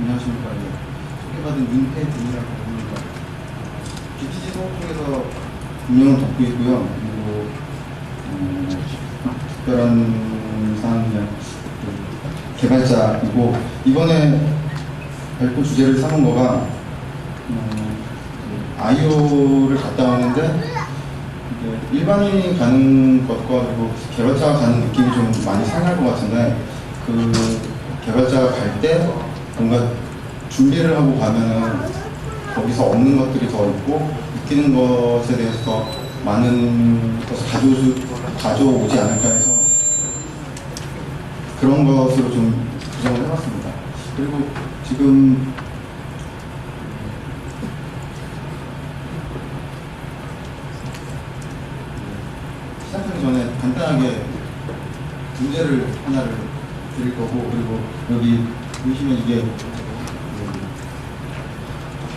안녕하십니까. 소개받은 윤태준이라고 합니다. GTG 사업통에서 운영을 돕고 있고요. 그리고 특별한 사항은 그냥 개발자이고, 이번에 발표 주제를 삼은 거가 아이오를 갔다 오는데 일반인이 가는 것과 그리고 개발자가 가는 느낌이 좀 많이 상할 것 같은데, 그 개발자가 갈 때 뭔가 준비를 하고 가면은 거기서 없는 것들이 더 있고 느끼는 것에 대해서 더 많은 것을 가져오지 않을까 해서 그런 것으로 좀 구성을 해봤습니다. 그리고 지금 시작하기 전에 간단하게 문제를 하나를 드릴 거고, 그리고 여기 보시면 이게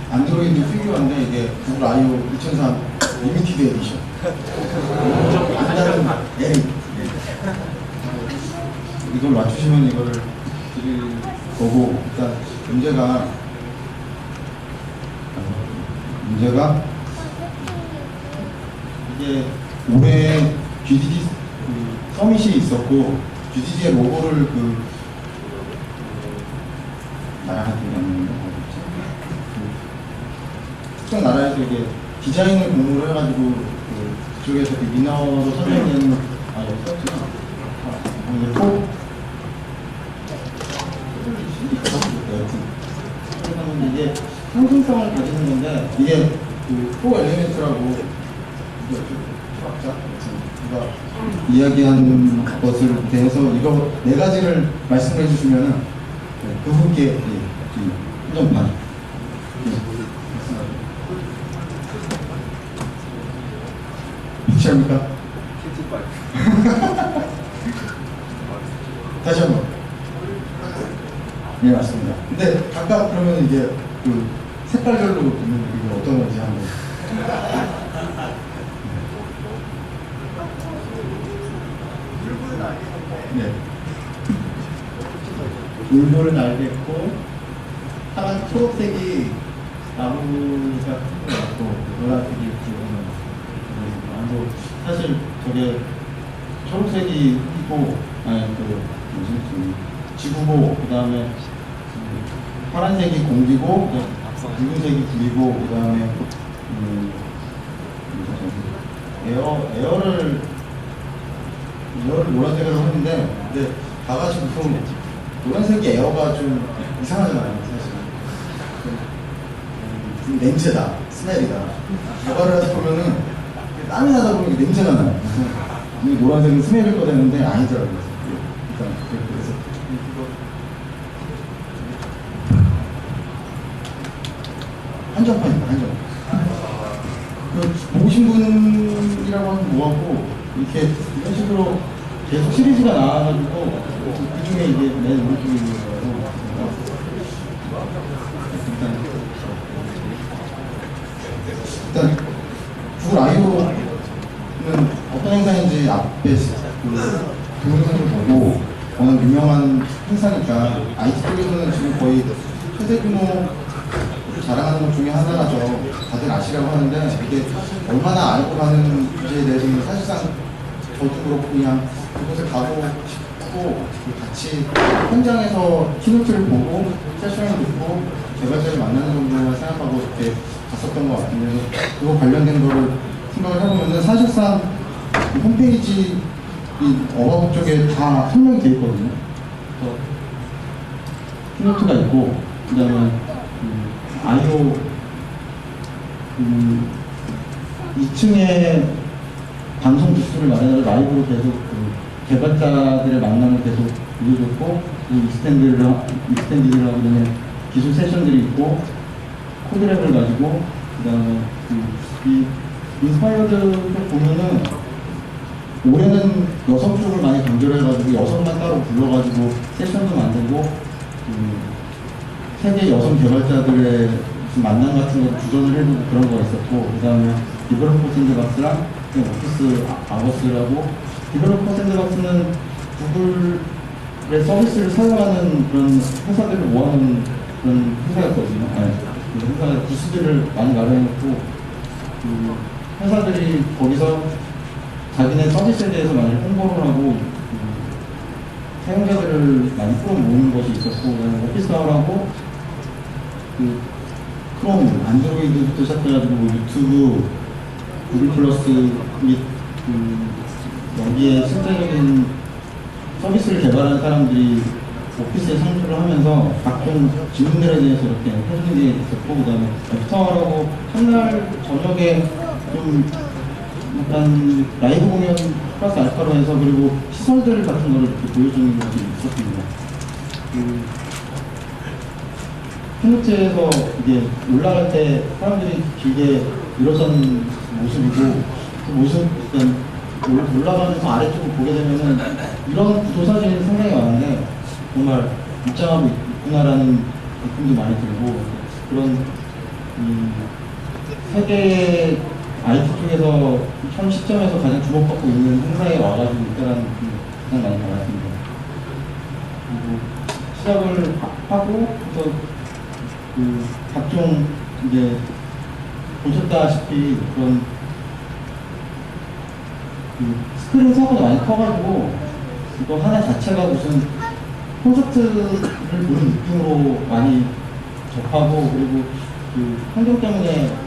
안드로이드 피규어인데 이게 구글 아이오 2003 리미티드 에디션. 안다른 에릭. 이걸 맞추시면 이거를 드릴 거고, 일단 문제가 이게 올해 GDG 서밋이 있었고, GDG의 로고를 나라 같은 경우는 특정 나라에서 이게 디자인을 공부를 해가지고 그쪽에서 그 위너로 선정되는 이게 상징성을 가지는 건데, 이게 그 엘리멘트라고 제가 이야기한 것을 대해서 이거 네 가지를 말씀해 주시면은 그분께 한정판 비치합니까? 다시 한번. 네, 맞습니다. 근데 각각 그러면 이게 그 색깔별로 보면 이게 어떤 건지 한번. 네. 울보는 알겠고, 파란 초록색이 나무가 큰 것 같고, 노란색이 지금 사실 저게 초록색이 있고, 지구고, 그 다음에 파란색이 공기고, 붉은색이 불이고, 그 다음에 에어를 노란색으로 하는데, 근데 다 같이 보통 노란색이 에어가 좀 이상하잖아요, 사실. 냄새다, 스멜이다. 개발을 하다 보면은 땀이 나다 보면 냄새가 나요. 이 노란색은 스멜일 거 되는데 아니더라고요. 일단 그래서 한정판입니다, 한정판. 보신 분이라고 하면 뭐하고, 이렇게 이런 식으로 계속 시리즈가 나와가지고 그 중에 이제 맨 오른쪽에 있는 거라고. 일단 구글 아이오는 어떤 행사인지 앞에 동영상을 보고, 워낙 유명한 행사니까 IT 쪽에서는 지금 거의 최대 규모 자랑하는 것 중에 하나죠. 다들 아시라고 하는데, 이게 얼마나 알고 가는 주제에 대해서는 사실상 저도 그렇고 그냥 그곳에 가고 싶고, 같이 현장에서 키노트를 보고 세션을 듣고 개발자를 만나는 정도만 생각하고 이렇게 갔었던 것 같은데, 그거 관련된 거를 생각을 해보면 사실상 홈페이지 이 어바웃 쪽에 다 설명이 되어 있거든요. 키노트가 있고, 그 다음에 아이오 2층에 방송 부스를 마련해서 라이브로 계속 개발자들의 만남을 계속 이어줬고, 익스텐디드라고 하는 기술 세션들이 있고, 코드랩을 가지고, 그 다음에 이 인스파이어드를 보면은 올해는 여성 쪽을 많이 강조를 해가지고 여성만 따로 불러가지고 세션도 만들고, 세계 여성 개발자들의 무슨 만남 같은 거 주전을 해보고 그런 거 있었고, 그 다음에 디벨로퍼 샌드박스랑 오피스 아워스라고, 디벨로퍼 샌드박스는 구글의 서비스를 사용하는 그런 회사들을 모아놓은 그런 회사였거든요. 네. 그 회사 부스들을 많이 마련했고, 그 회사들이 거기서 자기네 서비스에 대해서 많이 홍보를 하고, 사용자들을 많이 끌어모으는 것이 있었고, 그다음에 오피스타워라고 그 크롬, 안드로이드부터 시작해가지고 유튜브, 구글 플러스 및 여기에 실제적인 서비스를 개발하는 사람들이 오피스에 상주를 하면서 각종 질문들에 대해서 이렇게 해주는 게 있었고, 그다음에 애프터워라고 첫날 저녁에 좀 약간 라이브 공연 플러스 알파로 해서, 그리고 시설들 같은 거를 이렇게 보여주는 것이 있었습니다. 핀노트에서 이게 올라갈 때 사람들이 길게 일어선 모습이고, 그 모습, 일단 올라가면서 아래쪽을 보게 되면은 이런 구도 사진이 상당히 많은데 정말 입장하고 있구나라는 느낌도 많이 들고, 그런 세계의 IT 쪽에서 현 시점에서 가장 주목받고 있는 행사에 와가지고 있다는 느낌이 가장 많이 받았습니다. 그리고 시작을 하고, 그래서 그 각종 이제 보셨다시피 그런 그 스크린 사고가 많이 커가지고 이거 하나 자체가 무슨 콘서트를 보는 느낌으로 많이 접하고, 그리고 그 환경 때문에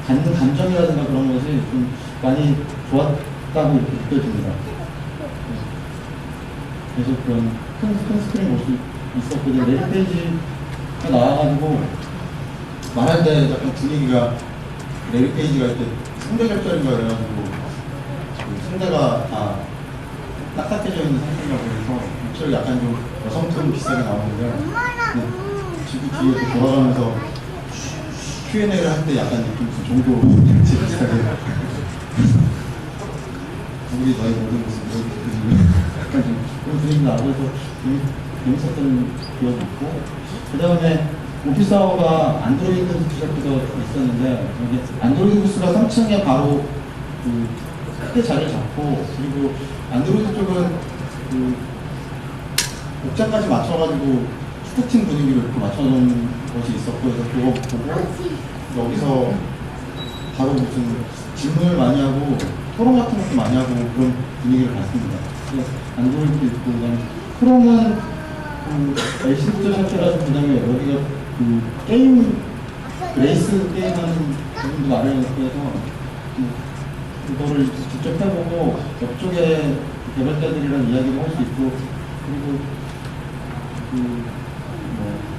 갖는 감정이라든가 그런 것이 좀 많이 좋았다고 이렇게 느껴집니다. 그래서 그런 큰 스크린 모습이 있었고, 레드 페이지가 나와가지고 말할 때 약간 분위기가, 레드 페이지가 이렇게 상대적절인가 그래가지고 그 상대가 다 딱딱해져 있는 상태라고 해서 목소리 약간 좀 여성톤 비슷하게 나오는데, 지금 뒤에 이렇게 돌아가면서 Q&A를 할 때 약간 느낌 정도 비슷하게 우리 너의 모든 모습 약간 좀 그런 분위기가 나고 해서 재밌었던 기억이 있고, 그 다음에 오피스타워가 안드로이드 시작해서 있었는데, 여기 안드로이드 부스가 3층에 바로 그 크게 자리를 잡고, 그리고 안드로이드 쪽은 그 복장까지 맞춰가지고 축구팀 분위기를 이렇게 맞춰놓은 것이 있었고, 그래서 그거 보고 여기서 바로 무슨 질문을 많이 하고 토론 같은 것도 많이 하고 그런 분위기를 봤습니다. 안드로이드도 있고, 그다음에 크롬은 LC부터 시작해가지고, 그다음에 여기가 그 게임, 레이스 게임하는 부분도 마련해서 그거를 직접 해보고 옆쪽에 개발자들이랑 이야기를 할 수 있고, 그리고 뭐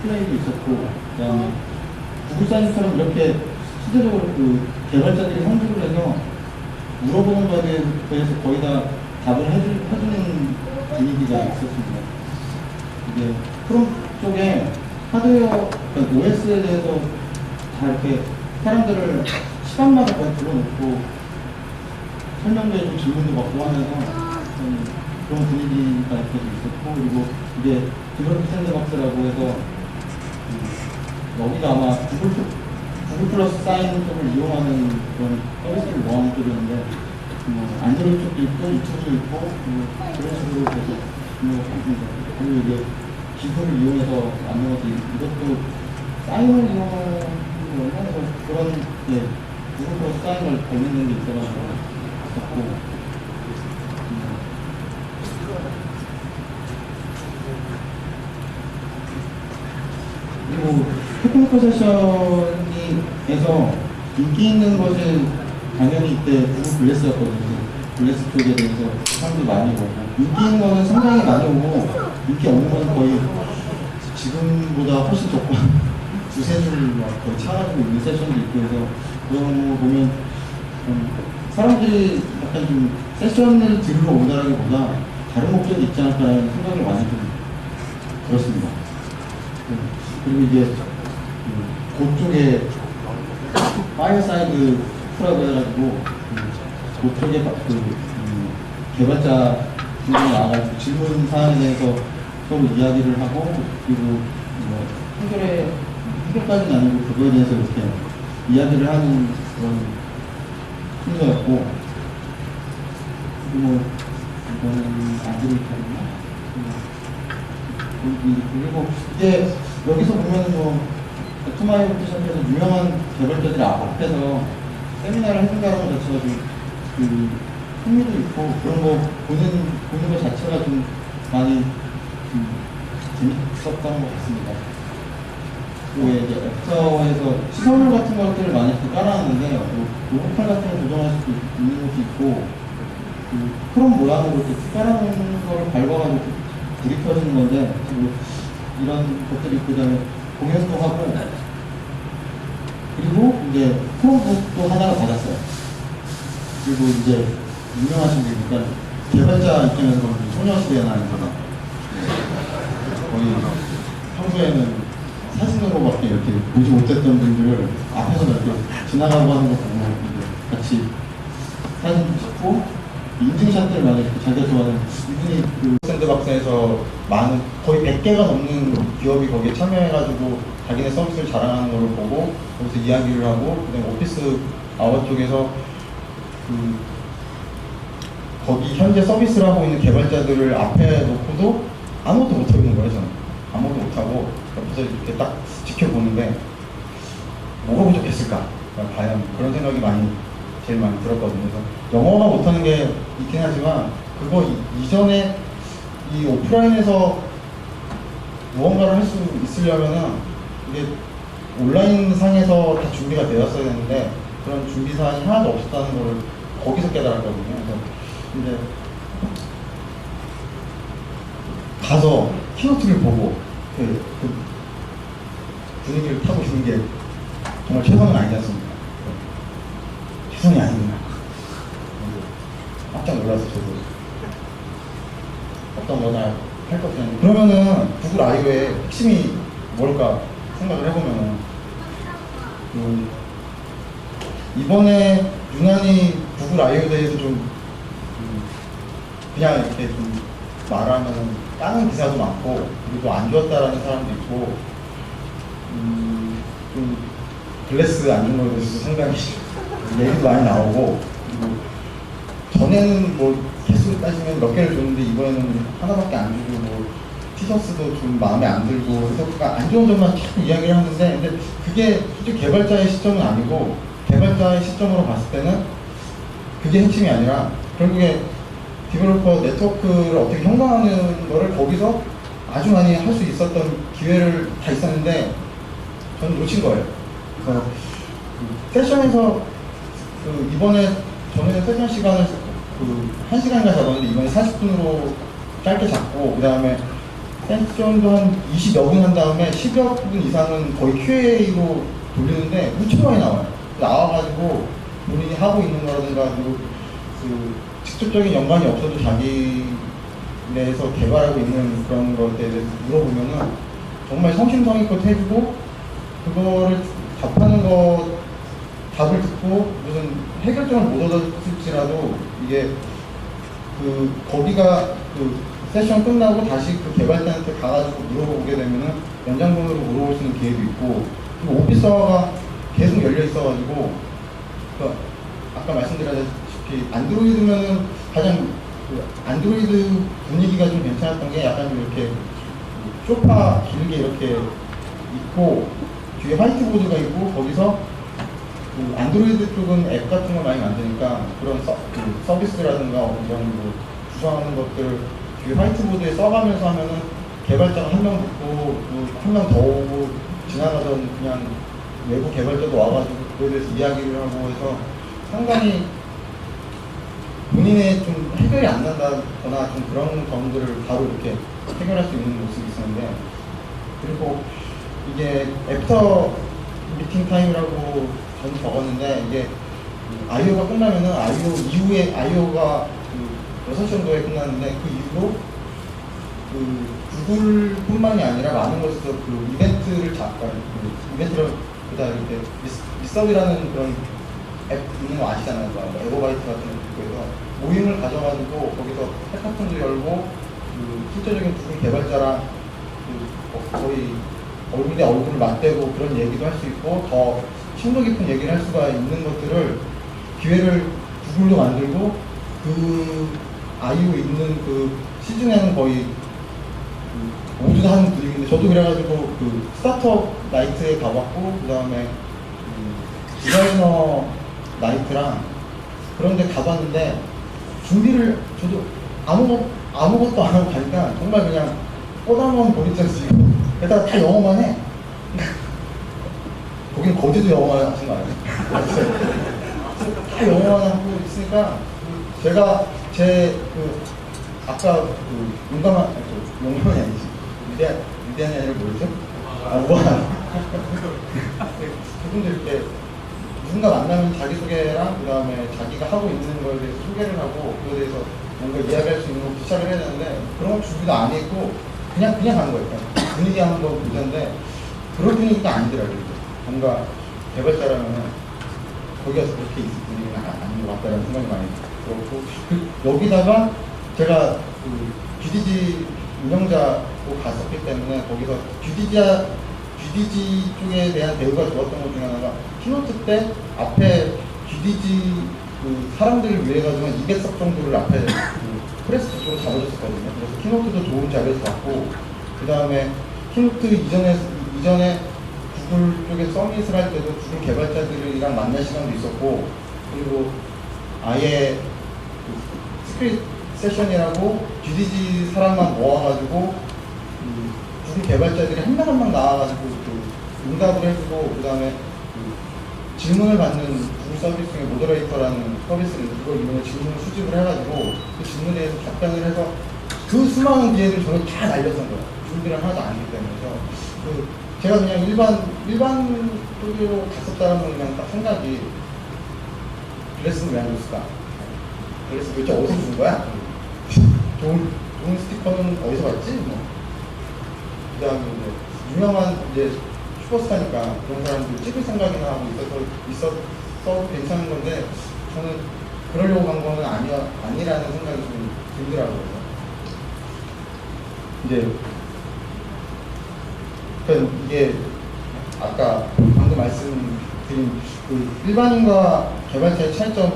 플레이도 있었고, 그다음에 구글 사진처럼 이렇게 실제적으로 그 개발자들이 상주를 해서 물어보는 거에 대해서 거의 다 답을 해주는 분위기가 있었습니다. 이게 크롬 쪽에 하드웨어, 그러니까 OS에 대해서 다 이렇게 사람들을 시간마다 거의 불러놓고 설명도 해주고 질문도 받고 하면서 그런 분위기가 이렇게 있었고, 그리고 이게 디벨로퍼 샌드박스라고 해서 여기가 아마 구글 플러스 사인 쪽을 이용하는 그런 서비스를 모아놓은 쪽이었는데, 안드로이드 쪽도 있고 유튜브도 있고 그런 식으로 계속 있습니다. 그리고 이게 기술을 이용해서 만든 것도, 이것도 사인을 이용해서 그런 구글 플러스 사인을 걸리는 게 있어가지고 있었고, 그리고 테크니컬 세션에서 인기 있는 것은 당연히 이때 구글 글래스였거든요. 글래스 쪽에 대해서 사람들이 많이 오고, 인기 있는 거는 상당히 많이 오고, 인기 없는 거는 거의 지금보다 훨씬 적고 두세 줄 거의 차가지고 있는 세션도 있고 해서, 그런 거 보면 사람들이 약간 좀 세션을 들으러 온다라기보다 다른 목적이 있지 않을까라는 생각을 많이 좀 들었습니다. 그리고 이제 그쪽에 파이어사이드 프라고 해가지고 그쪽에 개발자 분이 나와가지고 질문 사항에 대해서 서로 이야기를 하고, 그리고 해결까지는 아니고 그거에 대해서 이렇게 이야기를 하는 그런 순서였고, 그리고 이거는 아그리카였나? 그리고 이제 여기서 보면은 뭐 투마이오트 샵에서 유명한 개발자들이 앞에서 세미나를 해준다는 것 자체가 좀 흥미도 있고 그런 거 보는 것 자체가 좀 많이 재밌었던 것 같습니다. 그리고 이제 앱서에서 시설물 같은 것들을 많이 깔아놨는데 로고팔 같은 걸 조정할 수도 있는 것도 있고 크롬 모양으로 이렇게 특별한 거를 밟아가지고 불이 켜지는 건데 뭐 이런 것들이 있고 그다음에 공연도 하고 그리고 이제 크롬북도 하나가 받았어요. 그리고 이제 유명하신 게 일단 개발자 입장에서 소녀시대에 나는 거다. 거의 평소에는 사진으로밖에 이렇게 보지 못했던 분들을 앞에서 이렇게 지나가고 하는 거 보고 이제 같이 사진 찍고 인증샷들을 많이 이렇게 자기가 좋아하는 이분이 그 샌드박스에서 많은 거의 100개가 넘는 기업이 거기에 참여해가지고 자기네 서비스를 자랑하는 걸 보고 거기서 이야기를 하고 그다음에 오피스 아워 쪽에서 거기 현재 서비스를 하고 있는 개발자들을 앞에 놓고도 아무것도 못하고 있는 거예요. 저는 아무것도 못하고 옆에서 이렇게 딱 지켜보는데 뭐가 부족했을까 과연 그런 생각이 제일 많이 들었거든요. 그래서 영어가 못하는 게 있긴 하지만 그거 이전에 이 오프라인에서 무언가를 할 수 있으려면은 이게 온라인 상에서 다 준비가 되었어야 되는데 그런 준비 사항이 하나도 없었다는 걸 거기서 깨달았거든요. 그래서 이제 가서 키노트를 보고 그 분위기를 타고 있는 게 정말 최선은 아니지 않습니까? 최선이 아닙니다. 깜짝 놀라서 저도 어떤 거나 할 것이 아니고 그러면은 구글 아이오의 핵심이 뭘까 생각을 해보면은 이번에 유난히 구글 아이오에 대해서 좀 그냥 이렇게 좀 말하면 까는 기사도 많고 그리고 안 좋았다라는 사람도 있고 좀 글래스 안 좋은 거에 대해서 상당히 얘기도 많이 나오고 그리고 전에는 뭐 개수를 따지면 몇 개를 줬는데 이번에는 하나밖에 안 주고 뭐 티셔츠도 좀 마음에 안 들고 그래서 안 좋은 점만 자꾸 이야기를 하는데 근데 그게 솔직히 개발자의 시점은 아니고 개발자의 시점으로 봤을 때는 그게 핵심이 아니라 결국에 디벨로퍼 네트워크를 어떻게 형성하는 거를 거기서 아주 많이 할 수 있었던 기회를 다 있었는데 저는 놓친 거예요. 그래서 세션에서 이번에 전에는 세션 시간을 1시간인가 잡았는데 이번에 40분으로 짧게 잡고 그 다음에 세션도 한 20여 분 한 다음에 10여 분 이상은 거의 Q&A로 돌리는데 무척 많이 나와요. 나와가지고 본인이 하고 있는 거라든가 그리고 직접적인 연관이 없어도 자기 내에서 개발하고 있는 그런 것에 대해서 물어보면은 정말 성심성의껏 해주고 그거를 답하는 거 답을 듣고 무슨 해결점을 못 얻었을지라도 이게 거기가 세션 끝나고 다시 개발자한테 가가지고 물어보게 되면은 연장본으로 물어볼 수 있는 기회도 있고 그리고 오피스가 계속 열려 있어가지고 아까 말씀드렸다시피 안드로이드면은 가장 안드로이드 분위기가 좀 괜찮았던 게 약간 좀 이렇게 소파 길게 이렇게 있고 뒤에 화이트보드가 있고 거기서 안드로이드 쪽은 앱 같은 걸 많이 만드니까 그런 서비스라든가 이런 구성하는 것들 뒤에 화이트보드에 써가면서 하면은 개발자가 한 명 붙고 한 명 더 오고 지나가던 그냥 외부 개발자도 와가지고 그거에 대해서 이야기를 하고 해서 상당히 본인의 좀 해결이 안 난다거나 좀 그런 점들을 바로 이렇게 해결할 수 있는 모습이 있었는데 그리고 이게 애프터 미팅 타임이라고 저는 적었는데 이게 아이오가 끝나면은 아이오 이후에 아이오가 6시 정도에 끝났는데 그 이후로 구글뿐만이 아니라 많은 곳에서 이벤트를 이벤트를 그다 이렇게 미서비라는 그런 앱 있는 거 아시잖아요. 에고바이트 같은 거 있고 해서 모임을 가져가지고 거기서 해카톤도 열고 실제적인 구글 개발자랑 거의 얼굴 대 얼굴을 맞대고 그런 얘기도 할 수 있고 더 심도 깊은 얘기를 할 수가 있는 것들을 기회를 구글도 만들고 그 아이오 있는 그 시즌에는 거의 모두 다 하는 분위기인데 저도 그래가지고 그 스타트업 나이트에 가봤고 그 다음에 디자이너 나이트랑 그런 데 가봤는데 준비를 저도 아무것도 안 하고 가니까 정말 그냥 꼬다만 보리장 쓰고 게다가 다 영어만 해. 거긴 거제도 영어만 하신 거 아니에요? 다 영어만 하고 있으니까 제가 아까 용감이 아니지 위대한이 아니라 뭐였죠? 우아한 그분들 이렇게 누군가 만나면 자기소개랑 그 다음에 자기가 하고 있는 거에 대해서 소개를 하고 그거에 대해서 뭔가 이야기할 수 있는 거 부착을 해야 되는데 그런 거 준비도 안 했고 그냥 가는 거예요. 분위기 한번 보자인데 그런 분위기가 아니더라고요. 뭔가 개발자라면 거기 가서 그렇게 있을 분위기는 아닌 것 같다는 생각이 많이 들었고 여기다가 제가 그 GDG 운영자로 갔었기 때문에 거기서 GDG 쪽에 대한 대우가 좋았던 것 중에 하나가 키노트 때 앞에 GDG 그 사람들을 위해 가지고 한 200석 정도를 앞에 그 프레스 쪽으로 잡아줬었거든요. 그래서 키노트도 좋은 자리에서 봤고 그 다음에 키노트 이전에 구글 쪽에 서밋을 할 때도 구글 개발자들이랑 만날 시간도 있었고 그리고 아예 그 스크립 세션이라고 GDG 사람만 모아가지고 구글 개발자들이 한 명 한 명 나와가지고 그 응답을 해주고 그 다음에 그 질문을 받는 구글 서비스 중에 모더레이터라는 서비스를 그걸 이용해 질문을 수집을 해가지고 그 질문에 대해서 답변을 해서 그 수많은 기회를 저는 다 날렸던 거예요. 준비를 하나도 안 했기 때문에. 그래서 제가 그냥 일반 쪽으로 갔었다는 건 그냥 딱 생각이 드레스는 왜 안 줬을까? 드레스 도대체 어디서 준 거야? 좋은 스티커는 어디서 봤지? 뭐. 그 다음에 유명한 슈퍼스타니까 그런 사람들 찍을 생각이나 하고 있어서 괜찮은 건데 저는 그러려고 간 거는 아니라는 생각이 좀 들더라고요. 이게 아까 방금 말씀드린 그 일반인과 개발자의 차이점이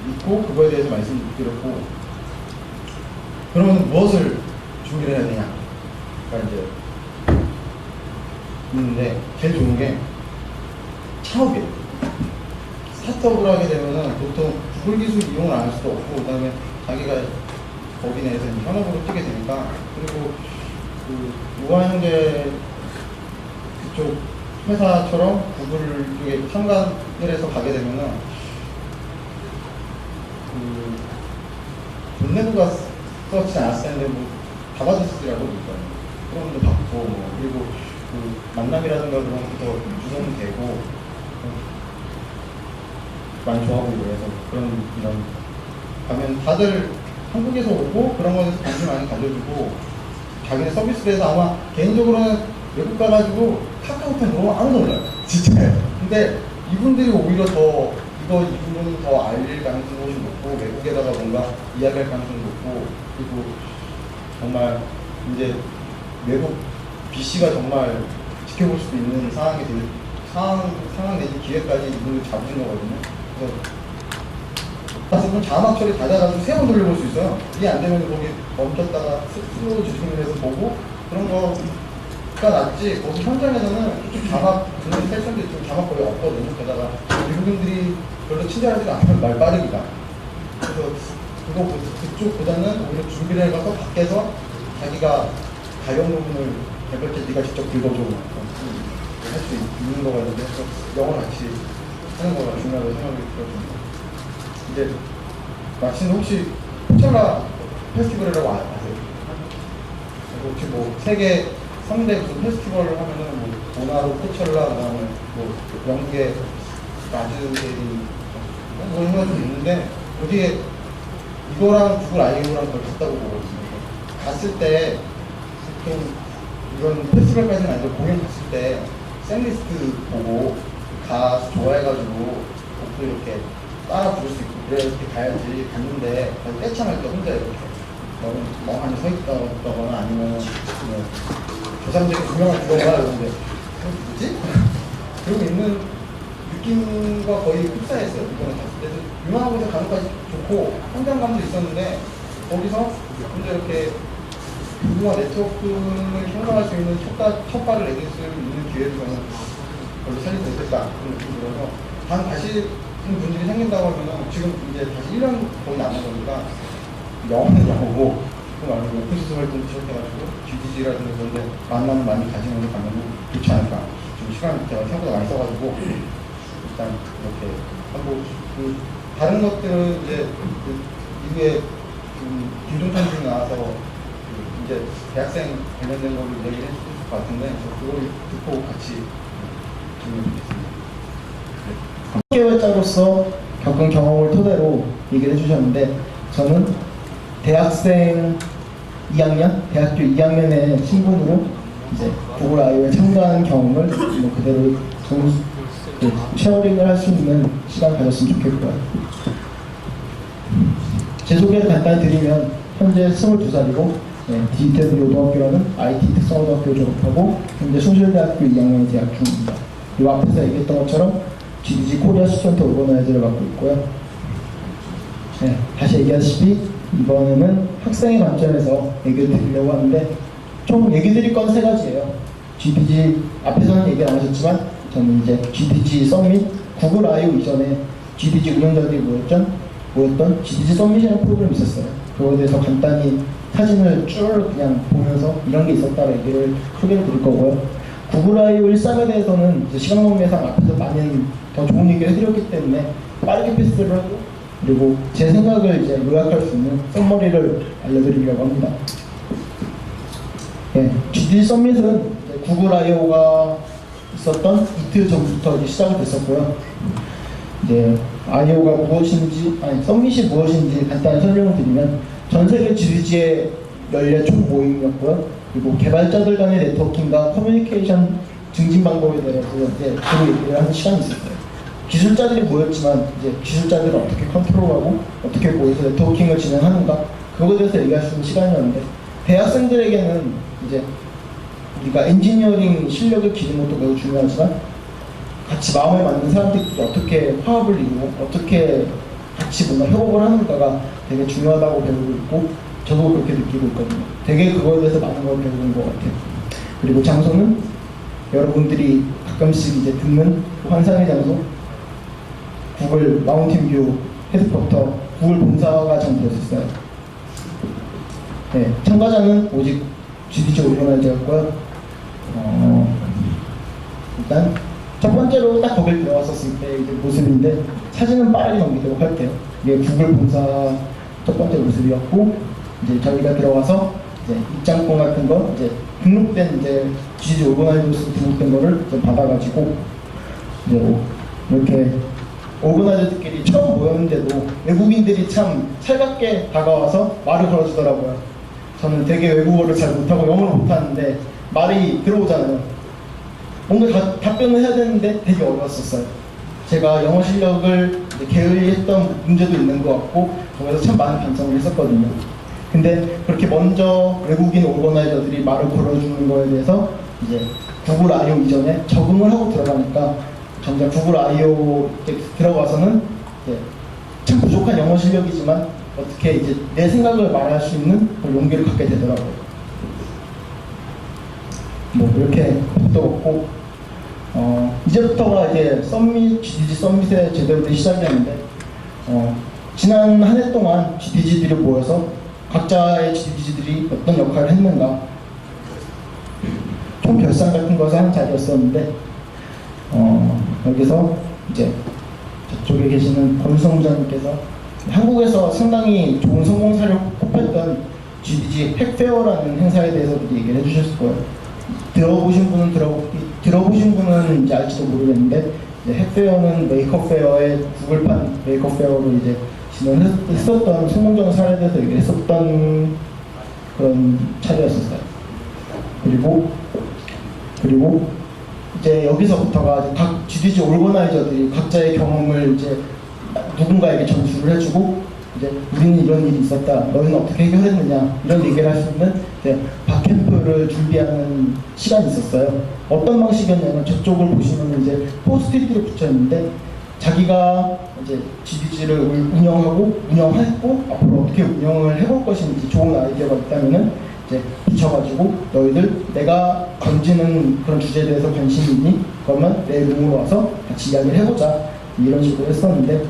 있고 그거에 대해서 말씀드렸고 그러면 무엇을 준비를 해야 되냐? 그러니까 이제 있는데 제일 좋은 게 창업이에요. 스타트업을 하게 되면은 보통 구글 기술 이용을 안 할 수도 없고 그다음에 자기가 거기 내에서 현업으로 뛰게 되니까 그리고 그 우아형제 그쪽 회사처럼 구글 쪽에 참관을 해서 가게 되면은 돈 내고 갔었지 않았을 텐데 뭐 다 받았으라고 그런 것도 받고 뭐 그리고 그 만남이라든가 그런 것도 주선이 되고 많이 좋아하고 그래서 이런 가면 다들 한국에서 오고 그런 거에서 관심 많이 가져주고 자기네 서비스에 대해서 아마 개인적으로는 외국 가가지고 카카오톡 너무 아무도 몰라요. 진짜요. 근데 이분들이 오히려 더 이 부분은 더 알릴 가능성이 훨씬 높고 외국에다가 뭔가 이야기할 가능성이 높고 그리고 정말 이제 외국 BC가 정말 지켜볼 수도 있는 상황 내지 기회까지 이분들 잡으신 거거든요. 그래서 자막 처리 닫아가지고 3번 돌려볼 수 있어요. 이게 안 되면 거기 멈췄다가 슬로우 주식을 해서 보고 그런 거가 낫지. 거기 현장에서는 좀 자막 듣는 세션들이 좀 자막 거의 없거든요. 게다가 미국인들이 별로 친절하지가 않아요. 말 빠르기가. 그래서 그쪽보다는 오히려 준비를 해가서 밖에서 자기가 가용 부분을 개발자 네가 직접 긁어줘 할 수 있는 거가 있는데 영어를 같이 하는 거가 중요하다고 생각이 들었습니다. 이제 마침 혹시 코첼라 페스티벌이라고 아세요? 혹시 뭐 세계 3대 무슨 페스티벌을 하면은 뭐 보나로, 코첼라, 그다음에 뭐 영국의 라즈베리 뭐 이런 거 좀 있는데 여기에 이거랑 구글 아이오랑 걸 갔다고 보거든요. 갔을 때 보통 이건 페스티벌까지는 아니고 공연 갔을 때 샌리스트 보고 가수 좋아해가지고 곡도 이렇게 따라 부를 수 있고 그래 이렇게 가야지 갔는데 떼창할 때 혼자 이렇게 멍하니 서 있다거나 아니면 그 사람들이 유명한 주제가 그런데 뭐지? 그러고 있는 느낌과 거의 흡사했어요. 이거는 봤을 때도 유명한 곳에 가는 까지 좋고 성장감도 있었는데 거기서 이제 이렇게 누구와 네트워크를 형성할 수 있는 첫 발을 내릴 수 있는 기회를 저는 별로 살릴 수 있을까 그런 느낌이 들어서 다시 분들이 생긴다고 하면 지금 이제 다시 1년 거의 남은 거니까 영어는 영어고 그 말고 오픈소스 활동 시작해가지고 GDG라든지 그런 데 만남 많이 가지면서 가면 좋지 않을까. 지금 시간 제가 생각보다 많이 써가지고 일단 이렇게 하고 다른 것들은 이제 이후에 김종찬 님이 나와서 이제 대학생 관련된 거를 얘기를 해주실 것 같은데 그걸 듣고 같이 진행하겠습니다. 3개월차로서 겪은 경험을 토대로 얘기를 해주셨는데 저는 대학생 2학년, 대학교 2학년의 신분으로 이제 구글 아이오에 참가하는 경험을 뭐 그대로 쉐어링을 할 수 있는 시간 가졌으면 좋겠고요. 제 소개를 간단히 드리면 현재 22살이고 디지털 고등학교라는 IT 특성고등학교 졸업하고 현재 숭실대학교 2학년에 재학 중입니다. 이 앞에서 얘기했던 것처럼 GDG 코리아 스튜던트 오거나이저를 맡고 있고요. 다시 얘기하시피 이번에는 학생의 관점에서 얘기를 드리려고 하는데 총 얘기 드릴 건 3가지예요. GDG 앞에서는 얘기 안 하셨지만 저는 이제 GDG 서밋, 구글 I.O. 이전에 GDG 운영자들이 모였던 GDG 서밋이라는 프로그램이 있었어요. 그거에 대해서 간단히 사진을 쭉 그냥 보면서 이런 게 있었다고 얘기를 소개를 드릴 거고요. 구글 I.O. 13에 대해서는 시간 관계상 앞에서 많은 더 좋은 얘기를 해드렸기 때문에 빠르게 패스를 하고 그리고 제 생각을 이제 요약할 수 있는 썸머리를 알려드리려고 합니다. GDG 서밋은 구글 I.O.가 있었던 이틀 전부터 이제 시작이 됐었고요. 이제 I.O.가 무엇인지, 서밋이 무엇인지 간단히 설명을 드리면 전 세계 GDG의 연례 총 모임이었고요. 그리고 개발자들 간의 네트워킹과 커뮤니케이션 증진 방법에 대해서 이제 주로 얘기를 하는 시간이 있었어요. 기술자들이 모였지만 이제 기술자들을 어떻게 컨트롤하고 어떻게 모여서 네트워킹을 진행하는가 그거에 대해서 얘기할 수 있는 시간이었는데 대학생들에게는 이제 우리가 엔지니어링 실력을 기르는 것도 매우 중요하지만 같이 마음에 맞는 사람들끼리 어떻게 화합을 이루고 어떻게 같이 뭔가 협업을 하는가가 되게 중요하다고 배우고 있고 저도 그렇게 느끼고 있거든요. 되게 그거에 대해서 많은 걸 배우는 것 같아요. 그리고 장소는 여러분들이 가끔씩 이제 듣는 환상의 장소 구글 마운틴뷰 헤드쿼터 구글 본사가 장소였었어요. 참가자는 오직 GDG 오거나이저였고요. 일단 첫 번째로 딱 거길 들어갔었을 때 이제 모습인데 사진은 빠르게 넘기도록 할게요. 이게 구글 본사 첫 번째 모습이었고 이제 저희가 들어가서 이제 입장권 같은 거 이제 등록된 이제 GDG 오거나이저로서 등록된 거를 이제 받아가지고 이제 이렇게 오거나이저들끼리 처음 모였는데도 외국인들이 참 살갑게 다가와서 말을 걸어주더라고요. 저는 되게 외국어를 잘 못하고 영어를 못하는데 말이 들어오잖아요. 뭔가 답변을 해야 되는데 되게 어려웠었어요. 제가 영어 실력을 게을리했던 문제도 있는 것 같고 거기서 참 많은 반성을 했었거든요. 근데 그렇게 먼저 외국인 오거나이저들이 말을 걸어주는 거에 대해서 이제 구글 I.O. 이전에 적응을 하고 들어가니까 정작 구글 I.O. 들어가서는 참 부족한 영어 실력이지만 어떻게 이제 내 생각을 말할 수 있는 용기를 갖게 되더라고요. 뭐 이렇게 또 없고 이제부터가 이제 GDG 서밋의 제대로 된 시작이었는데 지난 한 해 동안 GDG들이 모여서 각자의 GDG들이 어떤 역할을 했는가 총 결산 같은 것을 하는 자리였었는데 여기서 이제 저쪽에 계시는 권수성 부장님께서 한국에서 상당히 좋은 성공 사례를 꼽혔던 GDG 핵페어라는 행사에 대해서 얘기를 해주셨을 거예요. 들어보신 분은 이제 알지도 모르겠는데 핵페어는 메이커페어의 구글판 메이커페어로 이제 진행했었던 성공적인 사례에 대해서 얘기를 했었던 그런 차례였었어요. 그리고 이제 여기서부터가 이제 각 GDG 오거나이저들이 각자의 경험을 이제 누군가에게 전수를 해주고 이제 우리는 이런 일이 있었다. 너희는 어떻게 해결했느냐 이런 얘기를 할 수 있는 이제 박캠프를 준비하는 시간이 있었어요. 어떤 방식이었냐면 저쪽을 보시면 이제 포스트잇들이 붙여 있는데 자기가 이제 GDG를 운영하고 운영했고 앞으로 어떻게 운영을 해볼 것인지 좋은 아이디어가 있다면은 이제 붙여가지고 너희들 내가 던지는 그런 주제에 대해서 관심이 있니? 그러면 내 룸으로 와서 같이 이야기를 해보자 이런 식으로 했었는데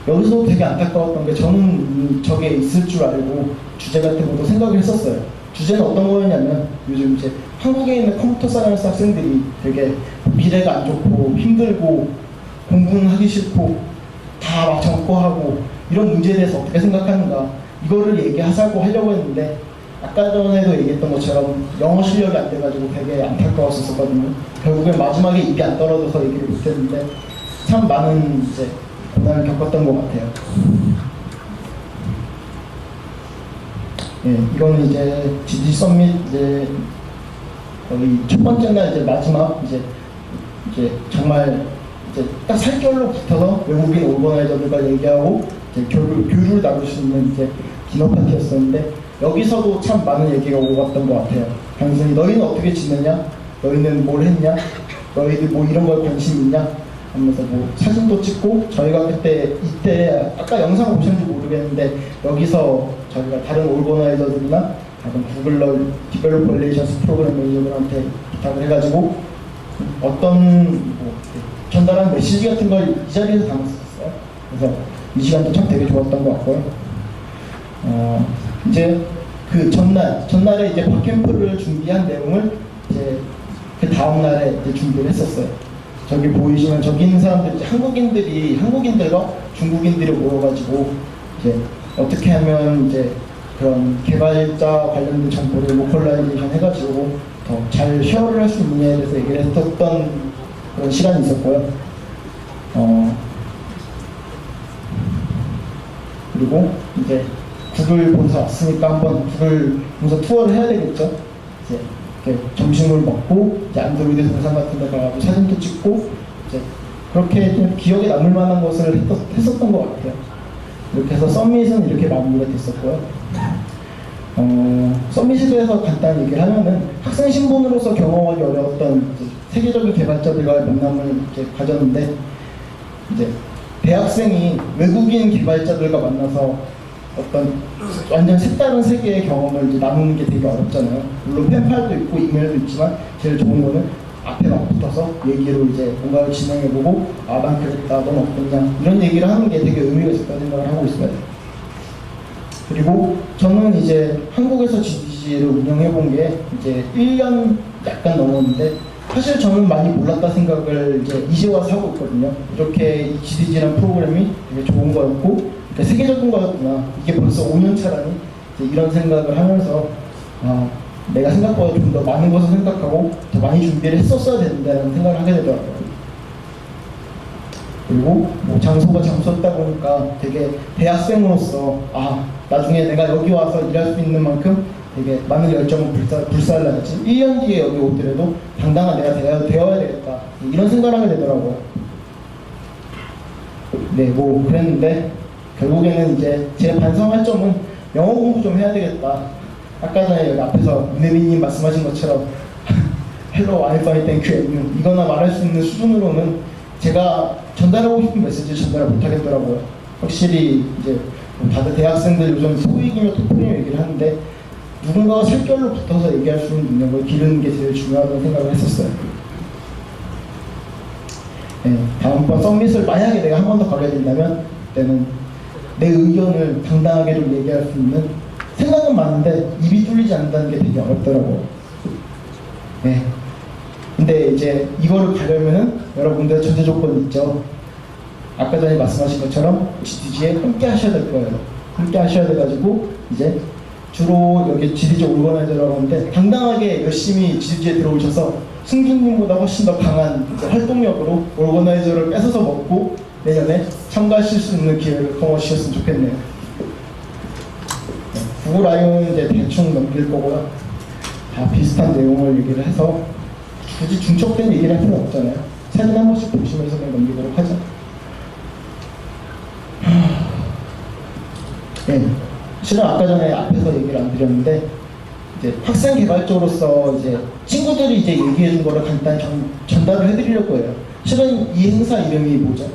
여기서 되게 안타까웠던 게 저는 저게 있을 줄 알고 주제 같은 것도 생각을 했었어요. 주제는 어떤 거였냐면 요즘 이제 한국에 있는 컴퓨터 사이언스 학생들이 되게 미래가 안 좋고 힘들고 공부는 하기 싫고 다 막 점거하고 이런 문제에 대해서 어떻게 생각하는가 이거를 얘기하자고 하려고 했는데 아까 전에도 얘기했던 것처럼 영어 실력이 안 돼가지고 되게 안타까웠었거든요. 결국엔 마지막에 입이 안 떨어져서 얘기를 못했는데 참 많은 이제 고난을 겪었던 것 같아요. 예, 이거는 이제 GD 서밋 이제 거의 첫 번째 날 이제 마지막 이제 정말 이제 딱 살결로 붙어서 외국인 오거나이저들과 얘기하고 이제 교류를 나눌 수 있는 이제 디너 파티였었는데 여기서도 참 많은 얘기가 오갔던 것 같아요. 단순히 너희는 어떻게 지내냐, 너희는 뭘 했냐, 너희들 뭐 이런 거에 관심 있냐 하면서 뭐 사진도 찍고 저희가 그때 이때 아까 영상 보셨는지 모르겠는데 여기서 저희가 다른 오거나이저들이나 다른 구글러 디벨로퍼 릴레이션스 프로그램 매니저들한테 부탁을 해가지고 어떤 뭐 전달한 메시지 같은 걸 이 자리에서 담았었어요. 그래서 이 시간도 참 되게 좋았던 것 같고요. 이제 그 전날에 이제 박캠프를 준비한 내용을 이제 그 다음 날에 이제 준비를 했었어요. 저기 보이시면 저기 있는 사람들 이제 한국인들과 중국인들이 모여가지고 이제 어떻게 하면 이제 그런 개발자 관련된 정보를 로컬라이제이션 해가지고 더 잘 쉐어를 할 수 있느냐에 대해서 얘기를 했었던 그런 시간이 있었고요. 그리고 이제 구글 본사 왔으니까 한번 구글 본사 투어를 해야 되겠죠. 이제 이렇게 점심을 먹고 이제 안드로이드 동산 같은 데 가서 사진도 찍고 이제 그렇게 좀 기억에 남을 만한 것을 했었던 것 같아요. 이렇게 해서 썸밋은 이렇게 마무리가 됐었고요. 썸밋에 대해서 간단히 얘기를 하면은 학생 신분으로서 경험하기 어려웠던 세계적인 개발자들과의 만남을 이렇게 가졌는데 이제 대학생이 외국인 개발자들과 만나서 어떤 완전 색다른 세계의 경험을 이제 나누는 게 되게 어렵잖아요. 물론 펜팔도 있고 이메일도 있지만 제일 좋은 거는 앞에 막 붙어서 얘기로 이제 뭔가를 진행해보고 난 그랬다, 넌 어떠냐 이런 얘기를 하는 게 되게 의미가 있었다는 생각을 하고 있어요. 그리고 저는 이제 한국에서 GDG를 운영해본 게 이제 1년 약간 넘었는데 사실 저는 많이 몰랐다 생각을 이제 와서 하고 있거든요. 이렇게 GDG라는 프로그램이 되게 좋은 거였고 세계적인 거였구나. 이게 벌써 5년 차라니 이런 생각을 하면서 내가 생각보다 좀 더 많은 것을 생각하고 더 많이 준비를 했었어야 된다는 생각을 하게 되더라고요. 그리고 뭐 장소가 장소였다 보니까 되게 대학생으로서 나중에 내가 여기 와서 일할 수 있는 만큼 되게 많은 열정을 불살라야지 1년 뒤에 여기 오더라도 당당한 내가 되어야 되겠다 이런 생각을 하게 되더라고요. 네, 뭐 그랬는데 결국에는 이제 제 반성할 점은 영어 공부 좀 해야 되겠다. 아까 전에 여기 앞에서 문혜민님 말씀하신 것처럼 Hello, I'm fine, thank you. 이거나 말할 수 있는 수준으로는 제가 전달하고 싶은 메시지를 전달을 못하겠더라고요. 확실히 이제 다들 대학생들 요즘 토익이며 토플이며 얘기를 하는데 누군가가 살결로 붙어서 얘기할 수 있는 능력을 기르는 게 제일 중요하다고 생각을 했었어요. 네, 다음번 썸밋을 만약에 내가 한 번 더 가게 된다면 그때는 내 의견을 당당하게 좀 얘기할 수 있는 생각은 많은데 입이 뚫리지 않는다는 게 되게 어렵더라고요. 네. 근데 이제 이거를 가려면은 여러분들 전제 조건이 있죠. 아까 전에 말씀하신 것처럼 GDG에 함께 하셔야 될 거예요. 함께 하셔야 돼가지고 이제 주로 여기 GDG 오거나이저라고 하는데 당당하게 열심히 GDG에 들어오셔서 승준님보다 훨씬 더 강한 활동력으로 오거나이저를 뺏어서 먹고 내년에 참가하실 수 있는 기회를 거머쥐셨으면 좋겠네요. 구글 아이오는 이제 대충 넘길 거고요. 다 비슷한 내용을 얘기를 해서 굳이 중첩된 얘기를 할 필요는 없잖아요. 사진 한 번씩 보시면서 그냥 넘기도록 하죠. 실은 아까 전에 앞에서 얘기를 안 드렸는데 이제 학생 개발자로서 이제 친구들이 이제 얘기해 준 거를 간단히 전달을 해드리려고 해요. 실은 이 행사 이름이 뭐죠?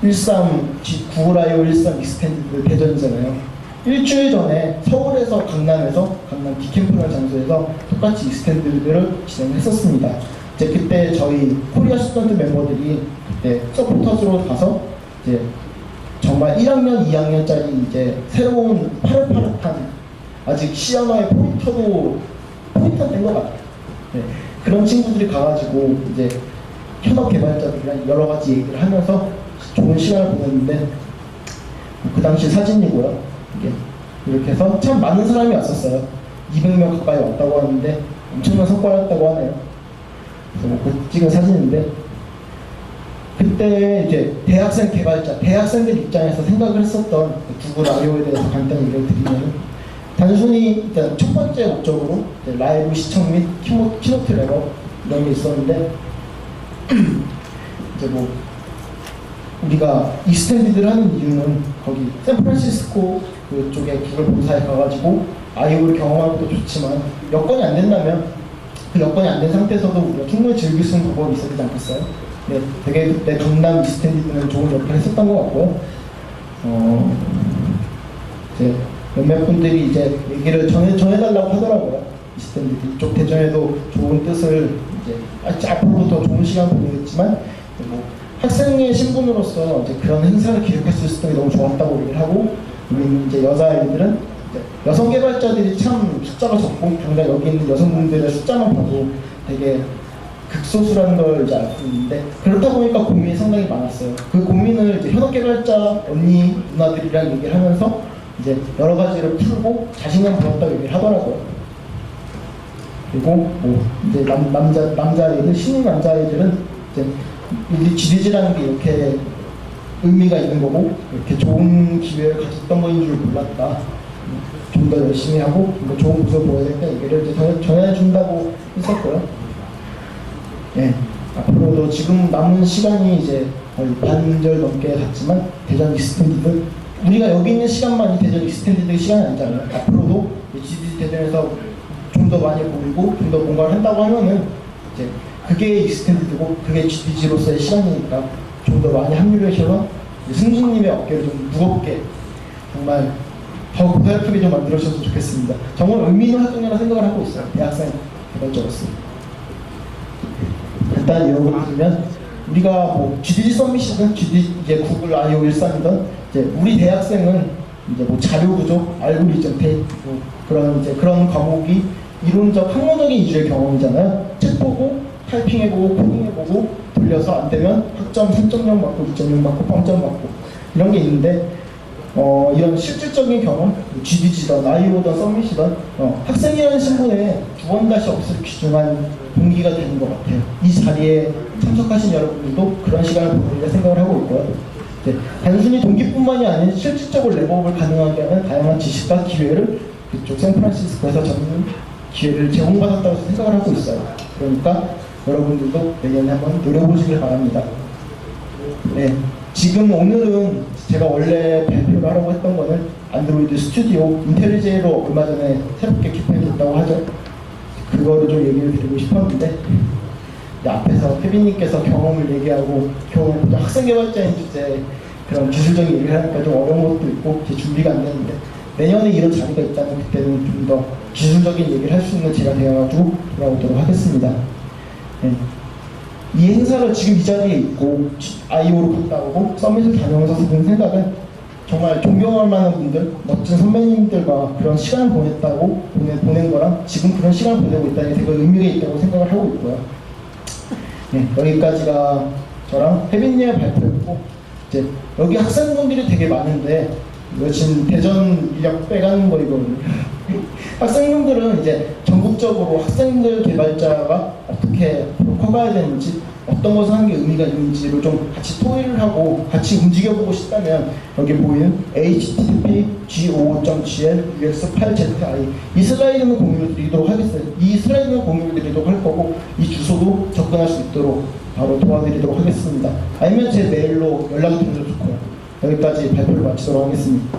9월 아이오 13 익스텐디드 대전이잖아요. 일주일 전에 서울에서 강남 디캠프라는 장소에서 똑같이 익스텐디드를 진행했었습니다. 이제 그때 저희 코리아 스튜던트 멤버들이 그때 서포터즈로 가서 이제 정말 1학년, 2학년짜리 이제 새로운 파릇파릇한 아직 시야마의 포인터도 된 것 같아요. 네, 그런 친구들이 가가지고 이제 현업 개발자들이랑 여러 가지 얘기를 하면서 좋은 시간을 보냈는데 그 당시 사진이고요. 이렇게 해서 참 많은 사람이 왔었어요. 200명 가까이 왔다고 하는데 엄청난 성과였다고 하네요. 그래서 그 찍은 사진인데 그때 이제 대학생 개발자, 대학생들 입장에서 생각을 했었던 구글 아이오에 대해서 간단히 얘기를 드리면 단순히 일단 첫 번째 목적으로 라이브 시청 및 키노트 랩업 이런 게 있었는데 이제 뭐 우리가 익스텐디드를 하는 이유는 거기 샌프란시스코 그쪽에 구글 본사에 가가지고 아이오를 경험하는 것도 좋지만 여건이 안 된다면 그 여건이 안 된 상태에서도 우리가 충분히 즐길 수 있는 방법이 있어야 되지 않겠어요? 네, 되게 그때 강남 익스텐디드는 좋은 역할을 했었던 것 같고요. 이제 몇몇 분들이 이제 얘기를 전해달라고 하더라고요. 익스텐디드 이쪽 대전에도 좋은 뜻을 이제 앞으로도 더 좋은 시간 보내겠지만 뭐 학생의 신분으로서 이제 그런 행사를 기획할 수 있었던 게 너무 좋았다고 얘기를 하고 우리 이제 여자아이들은 여성 개발자들이 참 숫자가 적고 당장 여기 있는 여성분들의 숫자만 봐도 되게 극소수라는 걸 이제 알 수 있는데 그렇다 보니까 고민이 상당히 많았어요. 그 고민을 이제 현업 개발자 언니 누나들이랑 얘기를 하면서 이제 여러 가지를 풀고 자신감 보였다고 얘기를 하더라고요. 그리고 뭐 이제 남자아이들 신인 남자아이들은 이제 우리 GDG라는 게 이렇게 의미가 있는 거고 이렇게 좋은 기회를 가졌던 거인 줄 몰랐다. 좀 더 열심히 하고 뭐 좋은 모습을 보여야겠다 얘기를 이제 전해준다고 했었고요. 네, 앞으로도 지금 남은 시간이 이제 거의 반절 넘게 갔지만 대전 익스텐디드 우리가 여기 있는 시간만이 대전 익스텐디드 시간이 아니잖아요. 앞으로도 GDG 대전에서 좀 더 많이 보이고 좀 더 뭔가를 한다고 하면은 이제 그게 익스텐디드고 그게 GDG로서의 시간이니까 좀 더 많이 합류를 해서 승진님의 어깨를 좀 무겁게 정말 더 고달프게 좀 만들어주셨으면 좋겠습니다. 정말 의미 있는 활동이라고 생각을 하고 있어요. 대학생 개발자로서. 간단히 이런 드리면 우리가 뭐 GDG 서밋이든 GDG 이제 구글 아이오 13이든 이제 우리 대학생은 이제 뭐 자료 구조, 알고리즘, 뭐 그런 과목이 이론적 학문적인 위주의 경험이잖아요. 책 보고 타이핑해보고 코딩해보고 돌려서 안 되면 학점 3.0 받고 2.0 받고 빵점 받고 이런 게 있는데 이런 실질적인 경험, GDG든 아이오든 서밋이든 학생이라는 신분에 두 번 다시 없을 귀중한 동기가 되는 것 같아요. 이 자리에 참석하신 여러분들도 그런 시간을 보내리라 생각을 하고 있고요. 네, 단순히 동기뿐만이 아닌 실질적으로 랩업을 가능하게 하는 다양한 지식과 기회를 그쪽 샌프란시스코에서 잡는 기회를 제공받았다고 생각을 하고 있어요. 그러니까 여러분들도 내년에 한번 노려보시길 바랍니다. 네, 지금 오늘은 제가 원래 발표를 하려고 했던 거는 안드로이드 스튜디오 인텔리제로 얼마 전에 새롭게 개편됐다고 하죠. 그거를 좀 얘기를 드리고 싶었는데 앞에서 태빈님께서 경험을 얘기하고 학생 개발자인 주제에 그런 기술적인 얘기를 하니까 좀 어려운 것도 있고 준비가 안 되는데 내년에 이런 자리가 있다면 그때는 좀 더 기술적인 얘기를 할 수 있는 제가 되어가지고 돌아오도록 하겠습니다. 네. 이 행사를 지금 이 자리에 있고 아이오로 갔다 오고 서밋을 다녀오면서 든 생각은 정말 존경할 만한 분들, 멋진 선배님들과 그런 시간을 보낸 거랑 지금 그런 시간을 보내고 있다는 게 되게 의미가 있다고 생각을 하고 있고요. 네, 여기까지가 저랑 혜빈님의 발표였고 이제 여기 학생분들이 되게 많은데 이거 지금 대전 인력 빼가는 거이거든요. 학생분들은 이제 전국적으로 학생들 개발자가 어떻게 커가야 되는지 어떤 것을 하는 게 의미가 있는지를 좀 같이 토의를 하고 같이 움직여보고 싶다면 여기 보이는 http://go.gl ux8zi 이 슬라이드는 공유를 드리도록 하겠습니다. 이 슬라이드는 공유를 드리도록 할 거고 이 주소도 접근할 수 있도록 바로 도와드리도록 하겠습니다. 아니면 제 메일로 연락을 드려도 좋고요. 여기까지 발표를 마치도록 하겠습니다.